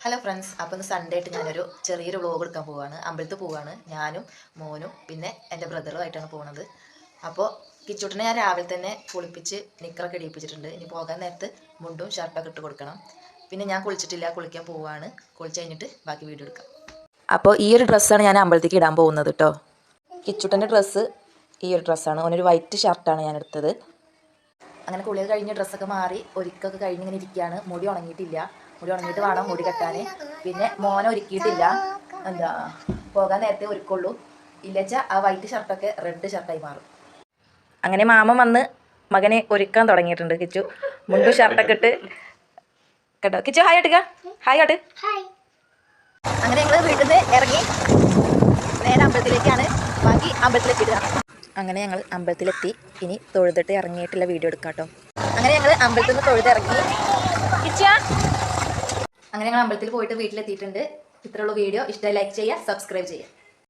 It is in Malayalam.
ഹലോ ഫ്രണ്ട്സ്, അപ്പോൾ ഇന്ന് സൺഡേ ആയിട്ട് ഞാനൊരു ചെറിയൊരു വ്ളോഗ് എടുക്കാൻ പോവുകയാണ്. അമ്പലത്തിൽ പോവുകയാണ്. ഞാനും മോനും പിന്നെ എൻ്റെ ബ്രദറുമായിട്ടാണ് പോകുന്നത്. അപ്പോൾ കിച്ചൂട്ടിനെ ഞാൻ രാവിലെ തന്നെ കുളിപ്പിച്ച് നിക്കറൊക്കെ ഇടിയിപ്പിച്ചിട്ടുണ്ട്. ഇനി പോകാൻ നേരത്ത് മുണ്ടും ഷർട്ടൊക്കെ ഇട്ട് കൊടുക്കണം. പിന്നെ ഞാൻ കുളിച്ചിട്ടില്ല, കുളിക്കാൻ പോവുകയാണ്. കുളിച്ച് കഴിഞ്ഞിട്ട് ബാക്കി വീഡിയോ എടുക്കാം. അപ്പോൾ ഈ ഒരു ഡ്രസ്സാണ് ഞാൻ അമ്പലത്തേക്ക് ഇടാൻ പോകുന്നത് കേട്ടോ. കിച്ചൂട്ടൻ്റെ ഡ്രസ്സ് ഈ ഒരു ഡ്രസ്സാണ്. അവനൊരു വൈറ്റ് ഷർട്ടാണ് ഞാൻ എടുത്തത്. അങ്ങനെ കുളിയൊക്കെ കഴിഞ്ഞ് ഡ്രസ്സൊക്കെ മാറി ഒരുക്കൊക്കെ കഴിഞ്ഞ് ഇങ്ങനെ ഇരിക്കുകയാണ്. മുടി ഉണങ്ങിയിട്ടില്ല. മുടി ഉണങ്ങിയിട്ട് വേണം മുടി കെട്ടാൻ. പിന്നെ മോനെ ഒരുക്കിയിട്ടില്ല. പോകാൻ നേരത്തെ ഒരുക്കുള്ളൂ. ഇല്ലച്ചാൽ ആ വൈറ്റ് ഷർട്ടൊക്കെ റെഡ് ഷർട്ടായി മാറും. അങ്ങനെ മാമൻ വന്ന് മകനെ ഒരുക്കാൻ തുടങ്ങിയിട്ടുണ്ട്. കിച്ചു മുണ്ടും ഷർട്ടൊക്കെ ഇട്ട് കേട്ടോ. കിച്ചു ഹായ് ആട്ടുക, ഹായ് ആട്ട്. അങ്ങനെ ഞങ്ങൾ വീട്ടിൽ നിന്ന് ഇറങ്ങി നേരെ അമ്പലത്തിലേക്കാണ്. ബാക്കി അമ്പലത്തിലെത്തിയിടുക. അങ്ങനെ ഞങ്ങൾ അമ്പലത്തിലെത്തി. ഇനി തൊഴുതിട്ട് ഇറങ്ങിയിട്ടുള്ള വീഡിയോ എടുക്കാം കേട്ടോ. അങ്ങനെ ഞങ്ങൾ അമ്പലത്തിൽ നിന്ന് തൊഴുതിറങ്ങി. അങ്ങനെ ഞങ്ങൾ അമ്പലത്തിൽ പോയിട്ട് വീട്ടിലെത്തിയിട്ടുണ്ട്. ഇത്രയുള്ള വീഡിയോ ഇഷ്ടമായി ലൈക്ക് ചെയ്യുക, സബ്സ്ക്രൈബ് ചെയ്യുക.